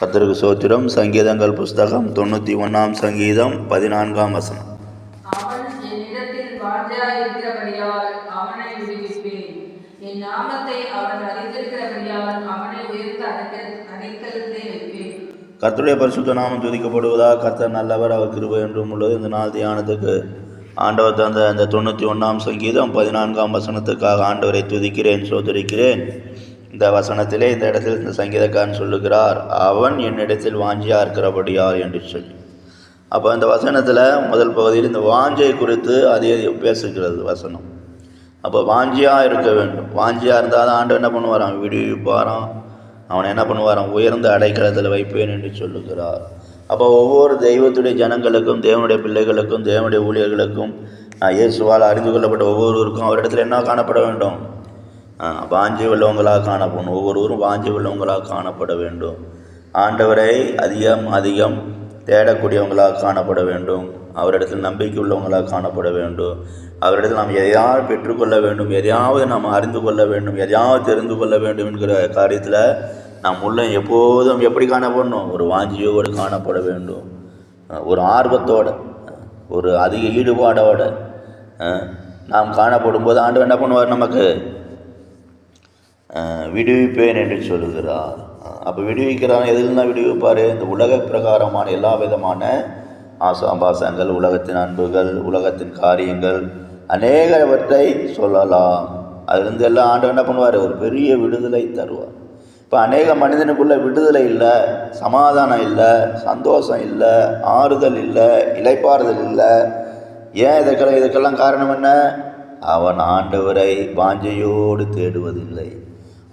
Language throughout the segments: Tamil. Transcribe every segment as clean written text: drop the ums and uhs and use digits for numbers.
கர்த்தருக்கு ஸ்தோத்திரம். சங்கீதங்கள் புஸ்தகம் 91 சங்கீதம் 14 வசனம். அவன் என்னிடத்தில் வாஞ்சியாயிருக்கிறபடியால் அவனை விடுவிப்பேன். என் நாமத்தை அவன் அறிந்திருக்கிறபடியால் அவனை உயர்ந்த அடைக்கலத்திலே வைப்பேன். கர்த்தருடைய பரிசுத்த நாமம் துதிக்கப்படுவதா. கர்த்தர் நல்லவர், அவர் கிருபை என்றும் உள்ளது. இந்த நாள் தியானத்துக்கு ஆண்டவர் தந்த அந்த 91 சங்கீதம் 14 வசனத்துக்காக ஆண்டவரை துதிக்கிறேன், சோதரிக்கிறேன். இந்த வசனத்திலே இந்த இடத்தில் இந்த சங்கீதக்காரன் சொல்லுகிறார், அவன் என்னிடத்தில் வாஞ்சியாக இருக்கிறபடியால் என்று சொல்லி. அப்போ இந்த வசனத்தில் முதல் பகுதியில் இந்த வாஞ்சை குறித்து அதே பேசுகிறது வசனம். அப்போ வாஞ்சியாக இருக்க வேண்டும். வாஞ்சியாக இருந்தால் தான் ஆண்டவர் என்ன பண்ணுவாராம், விடுவிப்பாராம். அவனை என்ன பண்ணுவாராம், உயர்ந்த அடைக்கலத்தில் வைப்பேன் என்று சொல்லுகிறார். அப்போ ஒவ்வொரு தெய்வத்துடைய ஜனங்களுக்கும், தேவனுடைய பிள்ளைகளுக்கும், தேவனுடைய ஊழியர்களுக்கும், இயேசுவால் அறிந்து கொள்ளப்பட்ட ஒவ்வொருவருக்கும் அவரிடத்தில் என்ன காணப்பட வேண்டும், வாஞ்சி உள்ளவங்களாக காணப்படணும். ஒவ்வொருவரும் வாஞ்சி உள்ளவங்களாக காணப்பட வேண்டும். ஆண்டவரை அதிகம் தேடக்கூடியவங்களாக காணப்பட வேண்டும். அவரிடத்தில் நம்பிக்கை உள்ளவங்களாக காணப்பட வேண்டும். அவரிடத்தில் நாம் எதையாவது பெற்றுக்கொள்ள வேண்டும், எதையாவது நாம் அறிந்து கொள்ள வேண்டும், எதையாவது தெரிந்து கொள்ள வேண்டும் என்கிற காரியத்தில் நாம் உள்ள எப்போதும் எப்படி காணப்படணும், ஒரு வாஞ்சியோடு காணப்பட வேண்டும். ஒரு ஆர்வத்தோடு, ஒரு அதிக ஈடுபாடோடு நாம் காணப்படும் போது ஆண்டவர் என்ன பண்ணுவார், நமக்கு விடுவிப்பேன் என்று சொல்லுகிறார். அப்போ விடுவிக்கிறான். எதில்தான் விடுவிப்பார், இந்த உலக பிரகாரமான எல்லா விதமான ஆசாபாசங்கள், உலகத்தின் அன்புகள், உலகத்தின் காரியங்கள் அநேகவற்றை சொல்லலாம். அதிலிருந்து எல்லாம் ஆண்டவர் என்ன பண்ணுவார், ஒரு பெரிய விடுதலை தருவார். இப்போ அநேக மனிதனுக்குள்ள விடுதலை இல்லை, சமாதானம் இல்லை, சந்தோஷம் இல்லை, ஆறுதல் இல்லை, இளைப்பாறுதல் இல்லை. ஏன் இதுக்கெல்லாம் காரணம் என்ன, அவன் ஆண்டவரை வாஞ்சையோடு தேடுவதில்லை.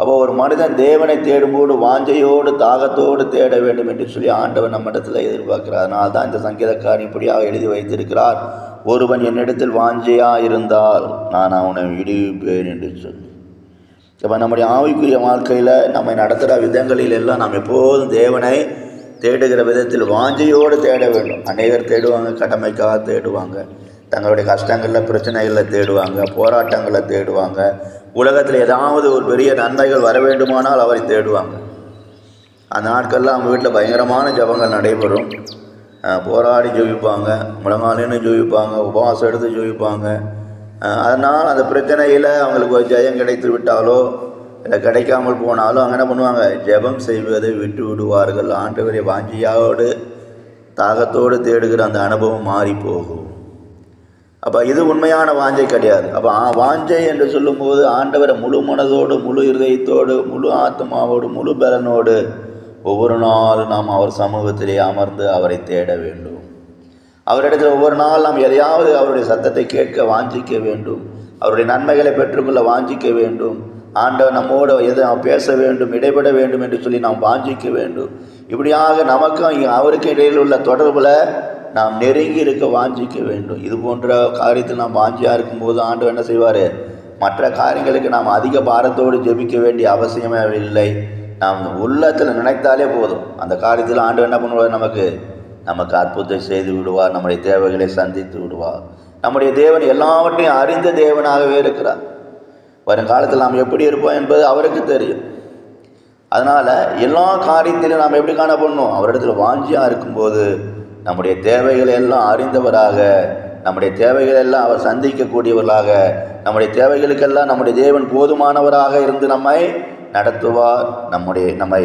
அப்போ ஒரு மனிதன் தேவனை தேடும்போது வாஞ்சையோடு தாகத்தோடு தேட வேண்டும் என்று சொல்லி ஆண்டவன் நம்மிடத்தில் எதிர்பார்க்கிறார். அதனால் தான் இந்த சங்கீதக்காரன் இப்படியாக எழுதி வைத்திருக்கிறார், ஒருவன் என்னிடத்தில் வாஞ்சையாக இருந்தால் நான் அவனை விடுவிப்பேன் என்று சொல்லி. இப்போ நம்முடைய ஆவிக்குரிய வாழ்க்கையில் நம்மை நடத்துகிற விதங்களில் எல்லாம் நாம் எப்போதும் தேவனை தேடுகிற விதத்தில் வாஞ்சையோடு தேட வேண்டும். அநேகர் தேடுவாங்க, கடமைக்காக தேடுவாங்க, தங்களுடைய கஷ்டங்களில் பிரச்சனைகளில் தேடுவாங்க, போராட்டங்களில் தேடுவாங்க, உலகத்தில் ஏதாவது ஒரு பெரிய நன்மைகள் வர வேண்டுமானால் அவரை தேடுவாங்க. அந்த நாட்களில் அவங்க வீட்டில் பயங்கரமான ஜபங்கள் நடைபெறும். போராடி ஜெபிப்பாங்க, முழங்காலின்னு ஜெபிப்பாங்க, உபவாசம் எடுத்து ஜெபிப்பாங்க. அதனால் அந்த பிரச்சனையில் அவங்களுக்கு ஒரு ஜெயம் கிடைத்து விட்டாலோ இல்லை கிடைக்காமல் போனாலும் அவங்க என்ன பண்ணுவாங்க, ஜெபம் செய்வதை விட்டு விடுவார்கள். ஆண்டவரை வாஞ்சியோடு தாகத்தோடு தேடுகிற அந்த அனுபவம் மாறி போகும். அப்போ இது உண்மையான வாஞ்சை கிடையாது. அப்போ வாஞ்சை என்று சொல்லும்போது ஆண்டவரை முழு மனதோடு, முழு இருதயத்தோடு, முழு ஆத்மாவோடு, முழு பலனோடு ஒவ்வொரு நாளும் நாம் அவர் சமூகத்திலே அமர்ந்து அவரை தேட வேண்டும். அவரிடத்தில் ஒவ்வொரு நாள் நாம் எதையாவது அவருடைய சத்தத்தை கேட்க வாஞ்சிக்க வேண்டும். அவருடைய நன்மைகளை பெற்றுக்கொள்ள வாஞ்சிக்க வேண்டும். ஆண்டவர் நம்மோடு எதை பேச வேண்டும், இடைபெட வேண்டும் என்று சொல்லி நாம் வாஞ்சிக்க வேண்டும். இப்படியாக நமக்கும் அவருக்கு இடையில் உள்ள தொடர்பில் நாம் நெருங்கி இருக்க வாஞ்சிக்க வேண்டும். இது போன்ற காரியத்தில் நாம் வாஞ்சியாக இருக்கும்போது ஆண்டவர் என்ன செய்வார், மற்ற காரியங்களுக்கு நாம் அதிக பாரத்தோடு ஜெபிக்க வேண்டிய அவசியமே இல்லை. நாம் உள்ளத்தில் நினைத்தாலே போதும், அந்த காரியத்தில் ஆண்டவர் என்ன பண்ணுவார், நமக்கு அற்புதத்தை செய்து விடுவார். நம்முடைய தேவைகளை சந்தித்து விடுவார். நம்முடைய தேவன் எல்லாவற்றையும் அறிந்த தேவனாகவே இருக்கிறார். வருங்காலத்தில் நாம் எப்படி இருப்போம் என்பது அவருக்கு தெரியும். அதனால் எல்லா காரியத்திலும் நாம் எப்படி காணப்படணும், அவரிடத்தில் வாஞ்சியாக இருக்கும்போது நம்முடைய தேவைகளை எல்லாம் அறிந்தவராக, நம்முடைய தேவைகள் எல்லாம் அவர் சந்திக்கக்கூடியவர்களாக, நம்முடைய தேவைகளுக்கெல்லாம் நம்முடைய தேவன் போதுமானவராக இருந்து நம்மை நடத்துவார், நம்மை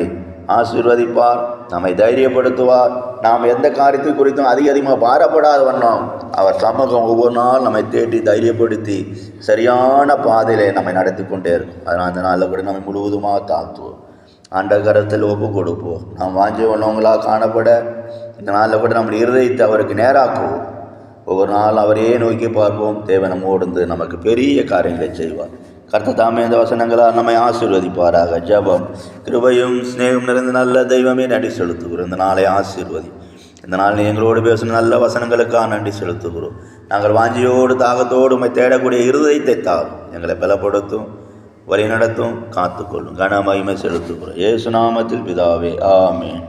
ஆசீர்வதிப்பார், நம்மை தைரியப்படுத்துவார். நாம் எந்த காரியத்தை குறித்தும் அதிகமாக பாரப்படாத வண்ணம் அவர் சமூகம் ஒவ்வொரு நாள் நம்மை தேடி தைரியப்படுத்தி சரியான பாதையிலே நம்மை நடத்தி கொண்டே இருக்கும். அதனால் அந்த நாளில் கூட நம்மை முழுவதுமாக தாழ்த்துவோம், ஆண்டவர் கரத்தில் ஒப்பு கொடுப்போம். நாம் வாஞ்சி உள்ளவங்களாக காணப்பட இந்த நாளில் கூட நம்முடைய இருதயத்தை அவருக்கு நேராக்குவோம். ஒவ்வொரு நாள் அவரையே நோக்கி பார்ப்போம். தேவன் நம்மோடு நமக்கு பெரிய காரியங்களை செய்வார். கர்த்தர் தாமே இந்த வசனங்களால் நம்மை ஆசீர்வதிப்பாராக. ஜெபம். கிருபையும் ஸ்நேகம் நிறைந்த நல்ல தெய்வமே நன்றி செலுத்துகிறோம். இந்த நாளை ஆசீர்வதி. இந்த நாள் எங்களோடு பேசும் நல்ல வசனங்களுக்காக நன்றி செலுத்துகிறோம். நாங்கள் வாஞ்சியோடு தாகத்தோடு உம்மை தேடக்கூடிய இருதயத்தை தாரும். எங்களை பலப்படுத்தும், வழி நடத்தும், காத்துக்கொள்ளும். கன மகிமை செலுத்துகிறோம். இயேசு நாமத்தில் பிதாவே, ஆமென்.